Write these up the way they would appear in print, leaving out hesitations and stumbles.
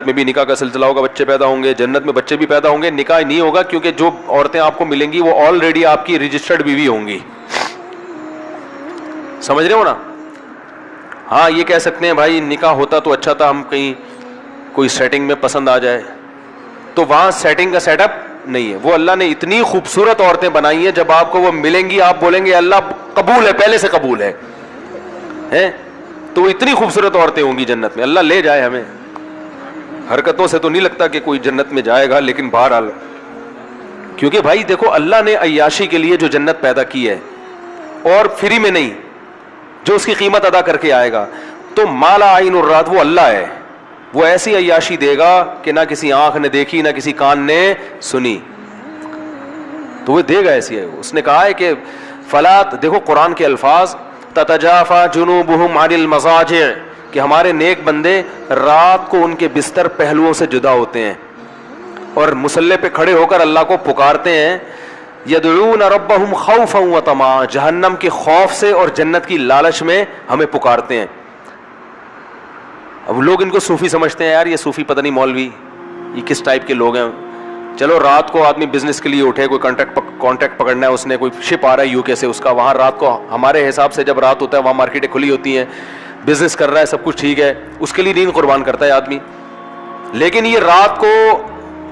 میں بھی نکاح کا سلسلہ ہوگا, بچے پیدا ہوں گے, جنت میں بچے بھی پیدا ہوں گے. نکاح نہیں ہوگا کیونکہ جو عورتیں آپ کو ملیں گی وہ آلریڈی آپ کی رجسٹرڈ بیوی ہوں گی. سمجھ رہے ہو نا؟ ہاں یہ کہہ سکتے ہیں بھائی نکاح ہوتا تو اچھا تھا, ہم کہیں کوئی سیٹنگ میں پسند آ جائے, تو وہاں سیٹنگ کا سیٹ اپ نہیں ہے. وہ اللہ نے اتنی خوبصورت عورتیں بنائی ہیں, جب آپ کو وہ ملیں گی آپ بولیں گے اللہ قبول ہے, پہلے سے قبول ہے. تو اتنی خوبصورت عورتیں ہوں گی جنت میں. اللہ لے جائے ہمیں. حرکتوں سے تو نہیں لگتا کہ کوئی جنت میں جائے گا, لیکن بہرحال کیونکہ بھائی دیکھو اللہ نے عیاشی کے لیے جو جنت پیدا کی ہے اور فری میں نہیں, جو اس کی قیمت ادا کر کے آئے گا, تو مالا عین الرات وہ اللہ ہے. وہ ایسی عیاشی دے گا کہ نہ کسی آنکھ نے دیکھی نہ کسی کان نے سنی, تو وہ دے گا ایسی ہے. اس نے کہا ہے کہ فلات, دیکھو قرآن کے الفاظ, تتجافا جنوبہم عن المضاجع, کہ ہمارے نیک بندے رات کو ان کے بستر پہلوؤں سے جدا ہوتے ہیں اور مصلے پہ کھڑے ہو کر اللہ کو پکارتے ہیں. یدعون ربہم خوفا وطمعا, جہنم کے خوف سے اور جنت کی لالچ میں ہمیں پکارتے ہیں. اب لوگ ان کو صوفی سمجھتے ہیں, یار یہ صوفی پتہ نہیں مولوی یہ کس ٹائپ کے لوگ ہیں. چلو رات کو آدمی بزنس کے لیے اٹھے, کوئی کانٹیکٹ پکڑنا ہے, اس نے کوئی شپ آ رہا ہے یو کے سے, اس کا وہاں رات کو, ہمارے حساب سے جب رات ہوتا ہے وہاں مارکیٹیں کھلی ہوتی ہیں, بزنس کر رہا ہے, سب کچھ ٹھیک ہے, اس کے لیے نیند قربان کرتا ہے آدمی. لیکن یہ رات کو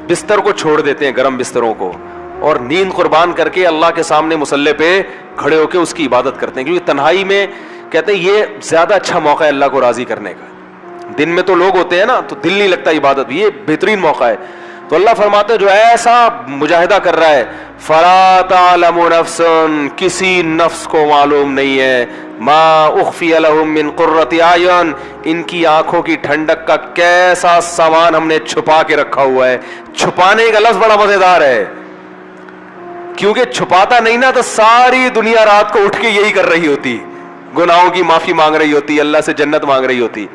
بستر کو چھوڑ دیتے ہیں, گرم بستروں کو, اور نیند قربان کر کے اللہ کے سامنے مصلے پہ کھڑے ہو کے اس کی عبادت کرتے ہیں. کیونکہ تنہائی میں کہتے ہیں یہ زیادہ اچھا موقع ہے اللہ کو راضی کرنے کا. دن میں تو لوگ ہوتے ہیں نا تو دل نہیں لگتا عبادت, یہ بہترین موقع ہے. تو اللہ فرماتے ہیں جو ایسا مجاہدہ کر رہا ہے, فلا تعلم نفس, کسی نفس کو معلوم نہیں ہے, ما اخفی لهم من قرۃ اعین, ان کی آنکھوں کی ٹھنڈک کا کیسا سامان ہم نے چھپا کے رکھا ہوا ہے. چھپانے کا لفظ بڑا مزیدار ہے, کیونکہ چھپاتا نہیں نا تو ساری دنیا رات کو اٹھ کے یہی کر رہی ہوتی, گناہوں کی معافی مانگ رہی ہوتی, اللہ سے جنت مانگ رہی ہوتی.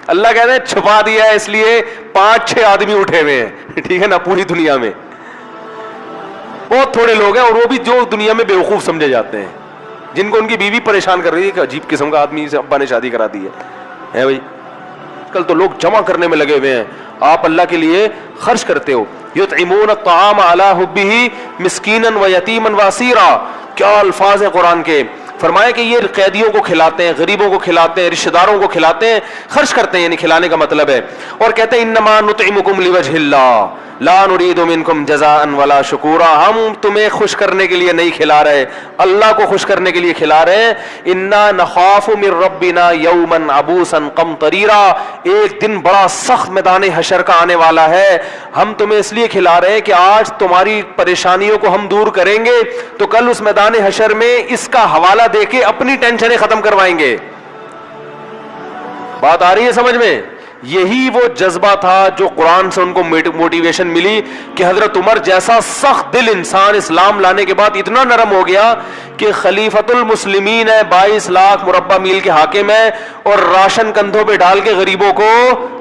اللہ کہتے ہیں چھپا دیا ہے, اس لیے 5-6 آدمی اٹھے ہوئے ہیں, ٹھیک ہے نا, پوری دنیا میں بہت تھوڑے لوگ ہیں, اور وہ بھی جو دنیا میں بیوقوف سمجھے جاتے ہیں, جن کو ان کی بیوی پریشان کر رہی ہے کہ عجیب قسم کا آدمی سے ابا نے شادی کرا دی ہے بھائی. کل تو لوگ جمع کرنے میں لگے ہوئے ہیں, آپ اللہ کے لیے خرچ کرتے ہو. یطعمون الطعام علی حبہ مسکینا ویتیما واسیرا, کیا الفاظ ہیں قرآن کے. فرمایا کہ یہ قیدیوں کو کھلاتے ہیں, غریبوں کو کھلاتے ہیں, رشتہ داروں کو کھلاتے ہیں, خرچ کرتے ہیں, یعنی کھلانے کا مطلب ہے. اور کہتے ہیں انما نطعمکم لوجہ اللہ لا نرید منکم جزاء ولا شکورا, ہم تمہیں خوش کرنے کے لیے نہیں کھلا رہے, اللہ کو خوش کرنے کے لیے کھلا رہے ہیں. انا نخاف من ربنا یوما عبوسا قمطریرا, ایک دن بڑا سخت میدان حشر کا آنے والا ہے, ہم تمہیں اس لیے کھلا رہے ہیں کہ آج تمہاری پریشانیوں کو ہم دور کریں گے, تو کل اس میدان حشر میں اس کا حوالہ دے کے اپنی ٹینشنیں ختم کروائیں گے. بات آ رہی ہے سمجھ میں؟ یہی وہ جذبہ تھا جو قرآن سے ان کو موٹیویشن ملی کہ حضرت عمر جیسا سخت دل انسان اسلام لانے کے بعد اتنا نرم ہو گیا کہ خلیفۃ المسلمین ہے, 22 لاکھ مربع میل کے حاکم ہے, اور راشن کندھوں پہ ڈال کے غریبوں کو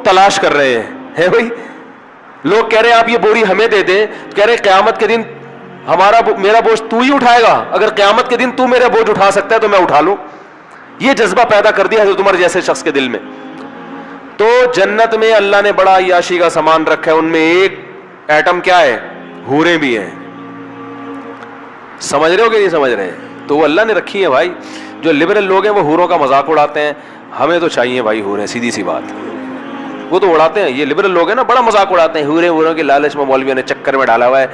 تلاش کر رہے ہیں. بھائی لوگ کہہ رہے ہیں آپ یہ بوری ہمیں دے دیں, کہہ رہے قیامت کے دن میرا بوجھ تو ہی اٹھائے گا, اگر قیامت کے دن تو میرا بوجھ اٹھا سکتا ہے تو میں اٹھا لوں. یہ جذبہ پیدا کر دیا حضرت عمر جیسے شخص کے دل میں. تو جنت میں اللہ نے بڑا عیاشی کا سامان رکھا ہے, ان میں ایک ایٹم کیا ہے, حوریں بھی ہیں. سمجھ رہے ہو کہ نہیں سمجھ رہے؟ تو وہ اللہ نے رکھی ہیں بھائی. جو لبرل لوگ ہیں وہ حوروں کا مذاق اڑاتے ہیں, ہمیں تو چاہیے بھائی حوریں, سیدھی سی بات. وہ تو اڑاتے ہیں, یہ لبرل لوگ ہیں نا, بڑا مذاق اڑاتے ہیں, حوروں کے لالچ میں مولویوں نے چکر میں ڈالا ہوا ہے.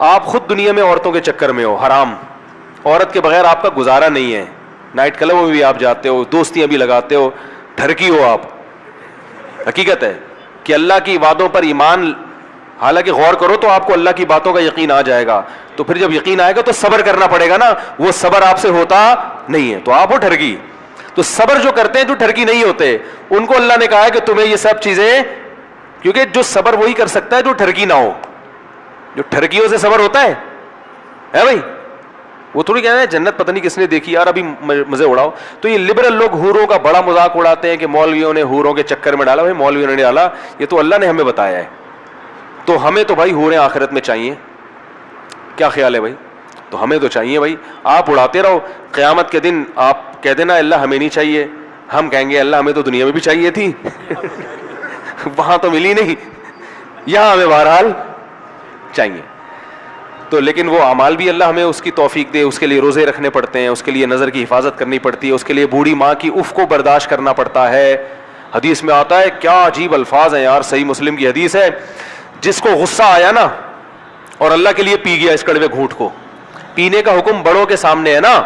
آپ خود دنیا میں عورتوں کے چکر میں ہو, حرام. عورت کے بغیر آپ کا گزارا نہیں ہے, نائٹ کلبوں میں بھی آپ جاتے ہو, دوستیاں بھی لگاتے ہو, ٹھرکی ہو آپ. حقیقت ہے کہ اللہ کی وعدوں پر ایمان, حالانکہ غور کرو تو آپ کو اللہ کی باتوں کا یقین آ جائے گا, تو پھر جب یقین آئے گا تو صبر کرنا پڑے گا نا, وہ صبر آپ سے ہوتا نہیں ہے, تو آپ ہو ٹھرکی. تو صبر جو کرتے ہیں جو ٹھرکی نہیں ہوتے, ان کو اللہ نے کہا ہے کہ تمہیں یہ سب چیزیں, کیونکہ جو صبر وہی کر سکتا ہے جو ٹھرکی نہ ہو. جو ٹھرکیوں سے صبر ہوتا ہے بھائی, وہ تھوڑی کہنا ہے جنت پتہ نہیں کس نے دیکھی یار ابھی مزے اڑاؤ. تو یہ لبرل لوگ حوروں کا بڑا مذاق اڑاتے ہیں کہ مولویوں نے حوروں کے چکر میں ڈالا. بھائی مولویوں نے ڈالا, یہ تو اللہ نے ہمیں بتایا ہے, تو ہمیں تو بھائی حوریں آخرت میں چاہیے. کیا خیال ہے بھائی؟ تو ہمیں تو چاہیے بھائی. آپ اڑاتے رہو, قیامت کے دن آپ کہہ دینا اللہ ہمیں نہیں چاہیے, ہم کہیں گے اللہ ہمیں تو دنیا میں بھی چاہیے تھی وہاں تو ملی نہیں. یہاں ہمیں بہرحال چاہیے. تو لیکن وہ اعمال بھی اللہ ہمیں اس کی توفیق دے, اس کے لیے روزے رکھنے پڑتے ہیں, اس کے لیے نظر کی حفاظت کرنی پڑتی ہے, اس کے لیے بوڑھی ماں کی اف کو برداشت کرنا پڑتا ہے. حدیث میں آتا ہے, کیا عجیب الفاظ ہیں یار, صحیح مسلم کی حدیث ہے, جس کو غصہ آیا نا اور اللہ کے لیے پی گیا اس کڑوے گھونٹ کو, پینے کا حکم بڑوں کے سامنے ہے نا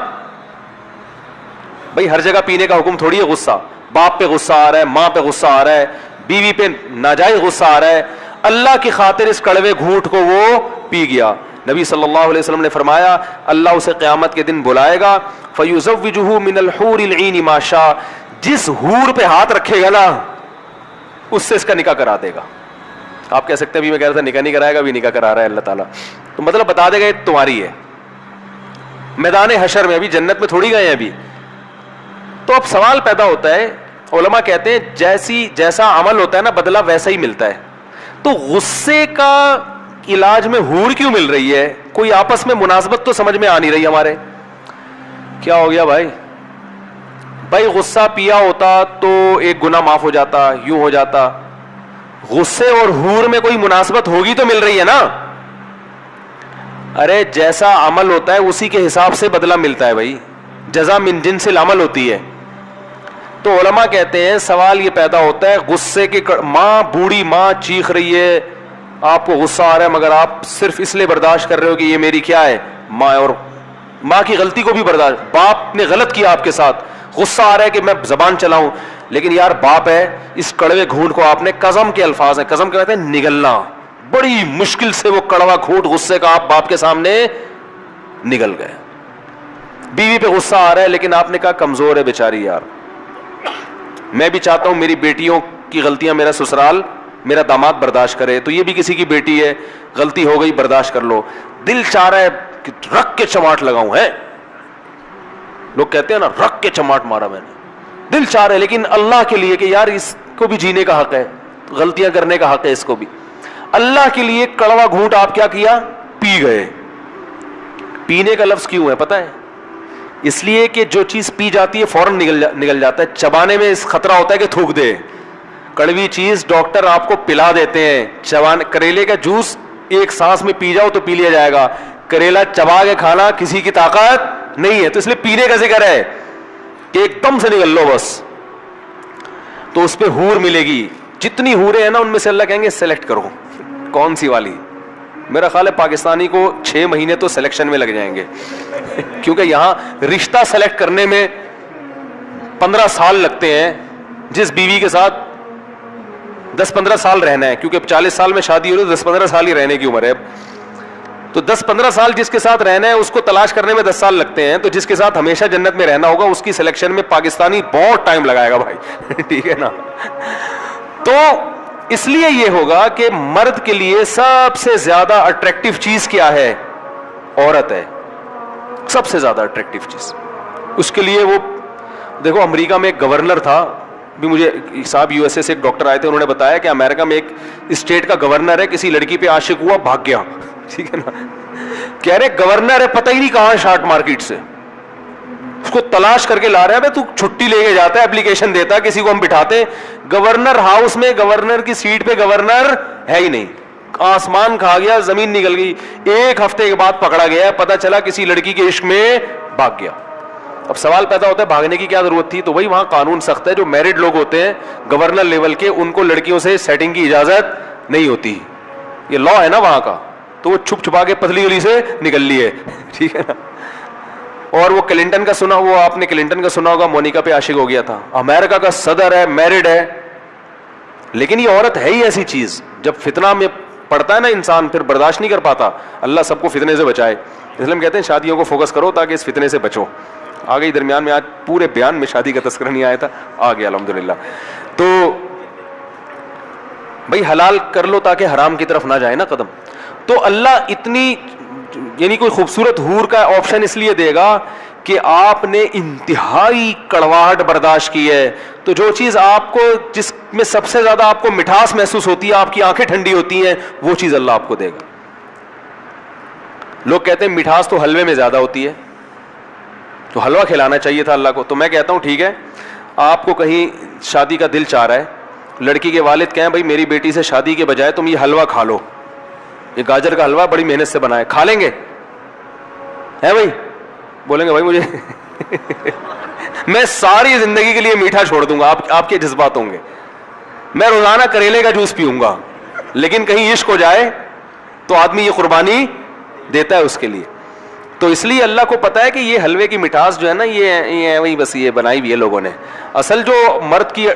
بھائی, ہر جگہ پینے کا حکم تھوڑی ہے غصہ. باپ پہ غصہ آ رہا ہے, ماں پہ غصہ آ رہا ہے, بیوی پہ ناجائز غصہ آ رہا ہے, اللہ کی خاطر اس کڑوے گھونٹ کو وہ پی گیا. نبی صلی اللہ علیہ وسلم نے فرمایا, اللہ اسے قیامت کے دن بلائے گا, فَيُزَوِّجُهُ مِنَ الْحُورِ الْعِينِ مَا شَاءَ, جس حور پہ ہاتھ رکھے گا نا اس سے اس کا نکاح کرا دے گا. آپ کہہ سکتے ہیں بھی میں کہہ رہا تھا نکاح نہیں کرائے گا, بھی نکاح کرا رہا ہے اللہ تعالیٰ, تو مطلب بتا دے گا یہ تمہاری ہے. میدان حشر میں, ابھی جنت میں تھوڑی گئے ہیں ابھی. تو اب سوال پیدا ہوتا ہے, علماء کہتے ہیں جیسا عمل ہوتا ہے نا بدلہ ویسا ہی ملتا ہے. تو غصے کا علاج میں حور کیوں مل رہی ہے؟ کوئی آپس میں مناسبت تو سمجھ میں آ نہیں رہی ہمارے. کیا ہو گیا بھائی؟ بھائی غصہ پیا ہوتا تو ایک گناہ معاف ہو جاتا, یوں ہو جاتا. غصے اور حور میں کوئی مناسبت ہوگی تو مل رہی ہے نا. ارے جیسا عمل ہوتا ہے اسی کے حساب سے بدلہ ملتا ہے بھائی, جزا من جنس العمل ہوتی ہے. تو علماء کہتے ہیں سوال یہ پیدا ہوتا ہے, غصے کی ماں, بوڑھی ماں چیخ رہی ہے, آپ کو غصہ آ رہا ہے مگر آپ صرف اس لیے برداشت کر رہے ہو کہ یہ میری کیا ہے ماں, اور ماں کی غلطی کو بھی برداشت, باپ نے غلط کیا آپ کے ساتھ, غصہ آ رہا ہے کہ میں زبان چلاؤں, لیکن یار باپ ہے, اس کڑوے گھونٹ کو آپ نے, قسم کے الفاظ ہیں, قسم کہتے ہیں نگلنا, بڑی مشکل سے وہ کڑوا گھونٹ غصے کا آپ باپ کے سامنے نگل گئے. بیوی پہ غصہ آ رہا ہے لیکن آپ نے کہا کمزور ہے بیچاری یار, میں بھی چاہتا ہوں میری بیٹیوں کی غلطیاں میرا سسرال, میرا داماد برداشت کرے, تو یہ بھی کسی کی بیٹی ہے, غلطی ہو گئی برداشت کر لو. دل چاہ رہا ہے کہ رکھ کے چماٹ لگاؤں, ہے لوگ کہتے ہیں نا رکھ کے چماٹ مارا میں نے, دل چاہ رہا ہے, لیکن اللہ کے لیے کہ یار اس کو بھی جینے کا حق ہے, غلطیاں کرنے کا حق ہے اس کو بھی. اللہ کے لیے کڑوا گھونٹ آپ کیا کیا, پی گئے. پینے کا لفظ کیوں ہے پتہ ہے؟ اس لیے کہ جو چیز پی جاتی ہے فوراً نگل جاتا ہے, چبانے میں اس خطرہ ہوتا ہے کہ تھوک دے. کڑوی چیز ڈاکٹر آپ کو پلا دیتے ہیں, کریلے کا جوس ایک سانس میں پی جاؤ تو پی لیا جائے گا, کریلا چبا کے کھانا کسی کی طاقت نہیں ہے, تو اس لیے پینے کا ذکر ہے کہ ایک دم سے نگل لو بس. تو اس پہ حور ملے گی, جتنی حوریں ہیں نا ان میں سے اللہ کہیں گے سلیکٹ کرو کون سی والی. میرا خیال ہے پاکستانی کو 6 مہینے تو سلیکشن میں لگ جائیں گے, کیونکہ یہاں رشتہ سلیکٹ کرنے میں 15 سال لگتے ہیں, جس بیوی کے ساتھ 10-15 سال رہنا ہے, کیونکہ 40 سال میں شادی ہو رہی ہے, 10-15 سال ہی رہنے کی عمر ہے. تو 10-15 سال جس کے ساتھ رہنا ہے اس کو تلاش کرنے میں 10 سال لگتے ہیں, تو جس کے ساتھ ہمیشہ جنت میں رہنا ہوگا اس کی سلیکشن میں پاکستانی بہت ٹائم لگائے گا بھائی. ٹھیک ہے نا. تو اس لیے یہ ہوگا کہ مرد کے لیے سب سے زیادہ اٹریکٹیو چیز کیا ہے؟ عورت ہے, سب سے زیادہ اٹریکٹیو چیز. اس کے لیے وہ دیکھو, امریکہ میں ایک گورنر تھا, بھی مجھے صاحب یو ایس اے سے ایک ڈاکٹر آئے تھے, انہوں نے بتایا کہ امریکہ میں ایک اسٹیٹ کا گورنر ہے, کسی لڑکی پہ عاشق ہوا, بھاگ گیا. ٹھیک ہے نا. کہہ رہے گورنر ہے, پتہ ہی نہیں کہاں شارٹ مارکیٹ سے, اس کو تلاش کر کے لا رہے ہیں. تو چھٹی لے کے جاتا ہے, اپلیکیشن دیتا ہے, کسی کو ہم بٹھاتے, گورنر ہاؤس میں گورنر کی سیٹ پہ گورنر ہے ہی نہیں, آسمان کھا گیا, زمین نکل گئی. 1 ہفتے کے بعد پکڑا گیا, پتا چلا کسی لڑکی کے عشق میں بھاگ گیا. اب سوال پیدا ہوتا ہے بھاگنے کی کیا ضرورت تھی؟ تو وہی وہاں قانون سخت ہے, جو میرڈ لوگ ہوتے ہیں گورنر لیول کے, ان کو لڑکیوں سے سیٹنگ کی اجازت نہیں ہوتی, یہ لا ہے نا وہاں کا. تو وہ چھپ چھپا کے پتلی گلی سے نکل لیے. ٹھیک ہے نا. اور وہ کلنٹن کا سنا, وہ آپ نے کلنٹن کا سنا ہوگا, مونیکا پہ عاشق ہو گیا تھا, امریکہ کا صدر ہے, میرڈ ہے, لیکن یہ عورت ہے ہی ایسی چیز, جب فتنہ میں پڑتا ہے نا انسان پھر برداشت نہیں کر پاتا. اللہ سب کو فتنے سے بچائے, اس لیے ہم کہتے ہیں شادیوں کو فوکس کرو تاکہ اس فتنے سے بچو. آ گئی درمیان میں, آج پورے بیان میں شادی کا تذکرہ نہیں آیا تھا, آ گیا الحمدللہ. تو بھائی حلال کر لو تاکہ حرام کی طرف نہ جائے نا قدم. تو اللہ اتنی یعنی کوئی خوبصورت حور کا آپشن اس لیے دے گا کہ آپ نے انتہائی کڑواہٹ برداشت کی ہے, تو جو چیز آپ کو, جس میں سب سے زیادہ آپ کو مٹھاس محسوس ہوتی ہے, آپ کی آنکھیں ٹھنڈی ہوتی ہیں, وہ چیز اللہ آپ کو دے گا. لوگ کہتے ہیں مٹھاس تو حلوے میں زیادہ ہوتی ہے, تو حلوہ کھلانا چاہیے تھا اللہ کو. تو میں کہتا ہوں ٹھیک ہے, آپ کو کہیں شادی کا دل چاہ رہا ہے لڑکی کے والد کہیں بھائی میری بیٹی سے شادی کے بجائے تم یہ حلوہ کھا لو, یہ گاجر کا حلوہ بڑی محنت سے بنا ہے, کھا لیں گے ہے بھائی؟ بولیں گے بھائی مجھے میں ساری زندگی کے لیے میٹھا چھوڑ دوں گا, آپ کے جذبات ہوں گے, میں روزانہ کریلے کا جوس پیوں گا, لیکن کہیں عشق ہو جائے تو آدمی یہ قربانی دیتا ہے اس کے لیے. تو اس لیے اللہ کو پتا ہے کہ یہ حلوے کی مٹھاس جو ہے نا یہ وہی بس یہ بنائی ہوئی ہے لوگوں نے. اصل جو مرد کی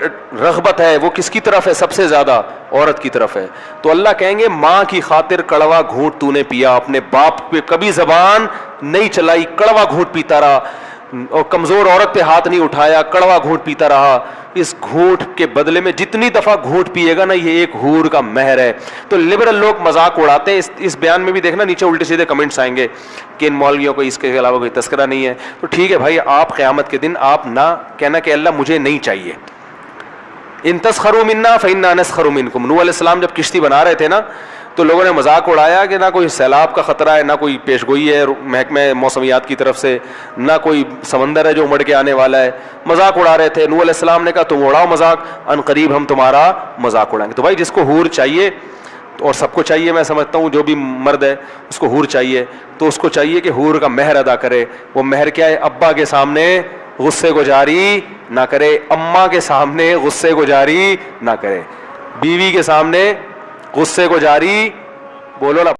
رغبت ہے وہ کس کی طرف ہے؟ سب سے زیادہ عورت کی طرف ہے. تو اللہ کہیں گے ماں کی خاطر کڑوا گھونٹ تو نے پیا, اپنے باپ پہ کبھی زبان نہیں چلائی, کڑوا گھونٹ پیتا رہا, اور کمزور عورت پہ ہاتھ نہیں اٹھایا, کڑوا گھونٹ پیتا رہا. اس گھونٹ کے بدلے میں جتنی دفعہ گھونٹ پیے گا نا یہ ایک حور کا مہر ہے. تو لبرل لوگ مذاق اڑاتے ہیں. اس بیان میں بھی دیکھنا نیچے الٹے سیدھے کمنٹس آئیں گے کہ ان مولویوں کو اس کے علاوہ کوئی تذکرہ نہیں ہے. تو ٹھیک ہے بھائی, آپ قیامت کے دن آپ نہ کہنا کہ اللہ مجھے نہیں چاہیے. ان تسخروا منا فانا نسخر منکم. نوح علیہ السلام جب کشتی بنا رہے تھے نا تو لوگوں نے مذاق اڑایا کہ نہ کوئی سیلاب کا خطرہ ہے, نہ کوئی پیشگوئی ہے محکمہ موسمیات کی طرف سے, نہ کوئی سمندر ہے جو امڑ کے آنے والا ہے. مذاق اڑا رہے تھے. نوح علیہ السلام نے کہا تم اڑاؤ مذاق, ان قریب ہم تمہارا مذاق اڑائیں گے. تو بھائی جس کو حور چاہیے, اور سب کو چاہیے, میں سمجھتا ہوں جو بھی مرد ہے اس کو حور چاہیے, تو اس کو چاہیے کہ حور کا مہر ادا کرے. وہ مہر کیا ہے؟ ابا کے سامنے غصے کو جاری نہ کرے, اماں کے سامنے غصے کو جاری نہ کرے, بیوی کے سامنے غصے کو جاری, بولو نا.